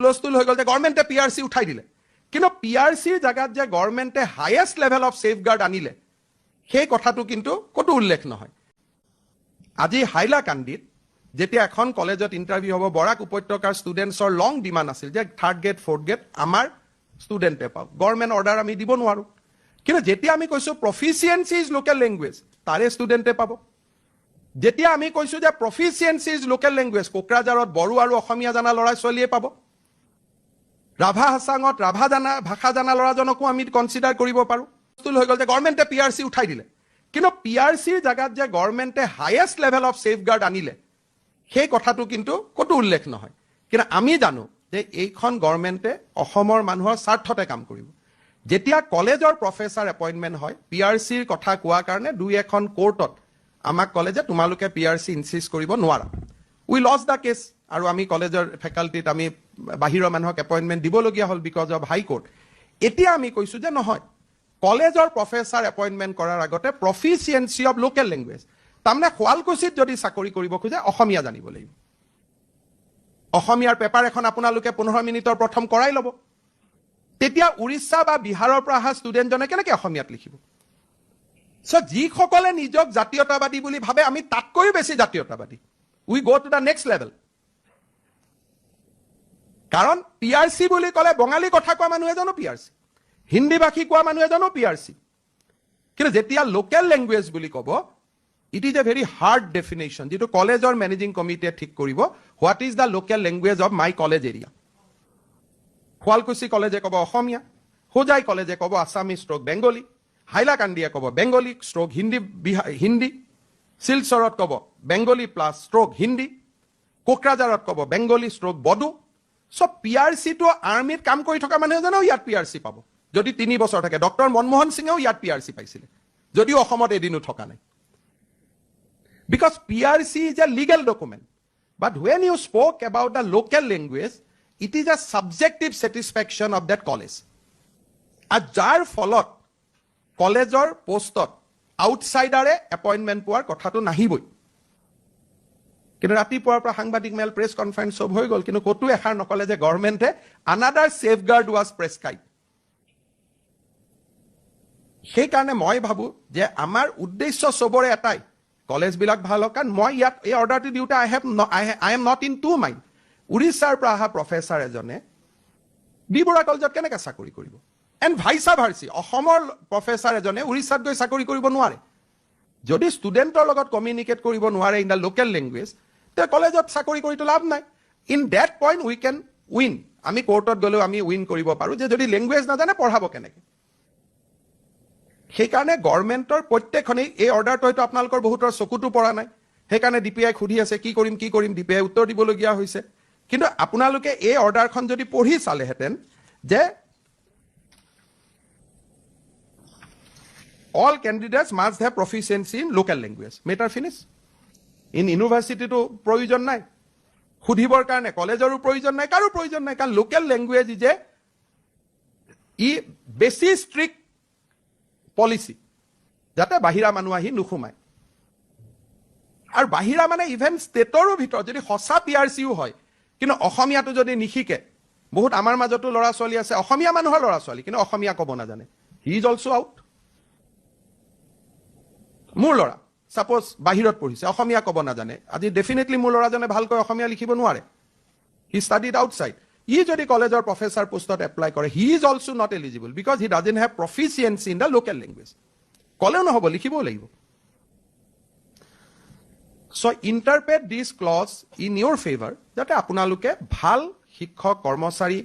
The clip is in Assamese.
হুলস্থুল হৈ গ'ল যে গভৰ্ণমেণ্টে PRC উঠাই দিলে, কিন্তু PRCৰ জাগাত যে গভৰ্ণমেণ্টে হাইয়েষ্ট লেভেল অফ ছেফগাৰ্ড আনিলে সেই কথাটো কিন্তু ক'তো উল্লেখ নহয়। আজি হাইলাকান্দিত যেতিয়া এখন কলেজত ইণ্টাৰভিউ হ'ব, বৰাক উপত্যকাৰ ষ্টুডেণ্টছৰ লং ডিমাণ্ড আছিল যে 3rd গ্ৰেড 4th গ্ৰেড আমাৰ ষ্টুডেণ্টে পাওক, গভৰ্ণমেণ্ট অৰ্ডাৰ আমি দিব নোৱাৰোঁ। কিন্তু যেতিয়া আমি কৈছোঁ প্ৰফিচিয়েঞ্চি ইজ লোকেল লেংগুৱেজ, তাৰে ষ্টুডেণ্টে পাব। যেতিয়া আমি কৈছোঁ যে প্ৰফিচিয়েঞ্চি ইজ লোকেল লেংগুৱেজ, কোকৰাঝাৰত বড়ো আৰু অসমীয়া জানা ল'ৰা ছোৱালীয়ে পাব। ৰাভা হাছাঙত ৰাভা জানা ভাষা জানা ল'ৰাজনকো আমি কনচিডাৰ কৰিব পাৰোঁ। হৈ গ'ল যে গভৰ্ণমেণ্টে PRC উঠাই দিলে, কিন্তু PRCৰ জাগাত যে গভৰ্ণমেণ্টে হাইয়েষ্ট লেভেল অফ ছেফগাৰ্ড আনিলে সেই কথাটো কিন্তু ক'তো উল্লেখ নহয়। কিন্তু আমি জানো যে এইখন গভৰ্ণমেণ্টে অসমৰ মানুহৰ স্বাৰ্থতে কাম কৰিব। যেতিয়া কলেজৰ প্ৰফেচাৰ এপইণ্টমেণ্ট হয়, PRCৰ কথা কোৱাৰ কাৰণে 2-এখন কোৰ্টত আমাক ক'লে যে তোমালোকে PRC ইনচিষ্ট কৰিব নোৱাৰা। উই লষ্ট দ্য কেছ, আৰু আমি কলেজৰ ফেকাল্টিত আমি বাহিৰৰ মানুহক এপইণ্টমেণ্ট দিবলগীয়া হ'ল বিকজ অফ হাই কোৰ্ট। এতিয়া আমি কৈছোঁ যে নহয়, কলেজৰ প্ৰফেচাৰ এপইণ্টমেণ্ট কৰাৰ আগতে প্ৰফিচিয়েঞ্চি অফ লোকেল লেংগুৱেজ, তাৰমানে শুৱালকুছিত যদি চাকৰি কৰিব খোজে অসমীয়া জানিব লাগিব। অসমীয়াৰ পেপাৰ এখন আপোনালোকে 15 মিনিটৰ প্ৰথম কৰাই ল'ব। তেতিয়া উৰিষ্যা বা বিহাৰৰ পৰা অহা ষ্টুডেণ্টজনে কেনেকৈ অসমীয়াত লিখিব? চ' যিসকলে নিজক জাতীয়তাবাদী বুলি ভাবে, আমি তাতকৈও বেছি জাতীয়তাবাদী। উই গ' টু দ্য নেক্সট লেভেল। কাৰণ PRC বুলি ক'লে বঙালী কথা কোৱা মানুহ এজনো PRC, হিন্দী ভাষী কোৱা মানুহ এজনো PRC। কিন্তু যেতিয়া লোকেল লেংগুৱেজ বুলি ক'ব, it is a very hard definition, যিটো কলেজৰ মেনেজিং কমিটিয়ে ঠিক কৰিব। What is the local language of my college area? Sualkuchi কলেজে ক'ব অসমীয়া, হোজাই কলেজে ক'ব আছামিজ ষ্ট্ৰক বেংগলী, হাইলাকান্দিয়ে ক'ব বেংগলী ষ্ট্ৰক হিন্দী, শিলচৰত ক'ব বেংগলী প্লাছ ষ্ট্ৰক হিন্দী, কোকৰাঝাৰত ক'ব বেংগলী ষ্ট্ৰক বড়ো। চ' PRCটো আৰ্মিত কাম কৰি থকা মানুহ এজনেও ইয়াত PRC পাব যদি 3 বছৰ থাকে। ডক্টৰ মনমোহন সিঙেও ইয়াত PRC পাইছিলে, যদিও অসমত এদিনো থকা নাই। Because PRC is a legal document. But when you spoke about the local language, it is a subjective satisfaction of that college. আৰু যাৰ ফলত কলেজৰ পোষ্টত আউটছাইডাৰে এপইণ্টমেণ্ট পোৱাৰ কথাটো নাহিবই। কিন্তু ৰাতিপুৱাৰ পৰা সাংবাদিক মেল, প্ৰেছ কনফাৰেন্স চব হৈ গ'ল, কিন্তু ক'তো এষাৰ নকলে যে গভৰ্ণমেণ্টে আনাডাৰ ছেফগাৰ্ড ৱাজ প্ৰেছক্ৰাইব। সেইকাৰণে মই ভাবোঁ যে আমাৰ উদ্দেশ্য চবৰে এটাই, কলেজবিলাক ভাল হওক। কাৰণ মই ইয়াত এই অৰ্ডাৰটো দিওঁতে I am not in two mind. উৰিষ্যাৰ পৰা অহা প্ৰফেচাৰ এজনে বি বৰুৱা কলেজত কেনেকৈ চাকৰি কৰিব? এণ্ড ভাইচা ভাৰ্চি, অসমৰ প্ৰফেচাৰ এজনে উৰিষ্যাত গৈ চাকৰি কৰিব নোৱাৰে। যদি ষ্টুডেণ্টৰ লগত কমিউনিকেট কৰিব নোৱাৰে ইন দ্য লোকেল লেংগুৱেজ, তে কলেজত চাকৰি কৰিতো লাভ নাই। In that point we can win. আমি কোৰ্টত গ'লেও আমি উইন কৰিব পাৰোঁ যে যদি লেংগুৱেজ নাজানে পঢ়াব কেনেকৈ। সেইকাৰণে গভৰ্ণমেণ্টৰ প্ৰত্যেকখনেই এই অৰ্ডাৰটো হয়তো আপোনালোকৰ বহুতৰ চকুতো পৰা নাই। সেইকাৰণে DPI সুধি আছে কি কৰিম কি কৰিম, DPI উত্তৰ দিবলগীয়া হৈছে। কিন্তু আপোনালোকে এই অৰ্ডাৰখন যদি পঢ়ি চালেহেঁতেন যে all candidates must have proficiency in local language. Matter finish. In university to provision নাই, সুধিবৰ কাৰণে কলেজৰো প্ৰয়োজন নাই, কাৰো প্ৰয়োজন নাই। কাৰণ লোকেল লেংগুৱেজ যে ই বেছি ষ্ট্ৰিক্ট পলিচি, যাতে বাহিৰা মানুহ আহি নুসুমায়। আৰু বাহিৰা মানে ইভেন ষ্টেটৰো ভিতৰত যদি সঁচা PRCও হয়, কিন্তু অসমীয়াটো যদি নিশিকে, বহুত আমাৰ মাজতো ল'ৰা ছোৱালী আছে, অসমীয়া মানুহৰ ল'ৰা ছোৱালী কিন্তু অসমীয়া ক'ব নাজানে, হি ইজ অলছ' আউট। মোৰ ল'ৰা ছাপ'জ বাহিৰত পঢ়িছে, অসমীয়া ক'ব নাজানে, আজি ডেফিনেটলি মোৰ ল'ৰাজনে ভালকৈ অসমীয়া লিখিব নোৱাৰে, হি ষ্টাডিড আউটছাইড। ই যদি কলেজৰ প্ৰফেচাৰ পোষ্টত এপ্লাই কৰে, he is also' not eligible because he doesn't have proficiency in the local language. ক'লেও নহ'ব, লিখিবও লাগিব। চ' interpret this close in your favour, যাতে আপোনালোকে ভাল শিক্ষক কৰ্মচাৰী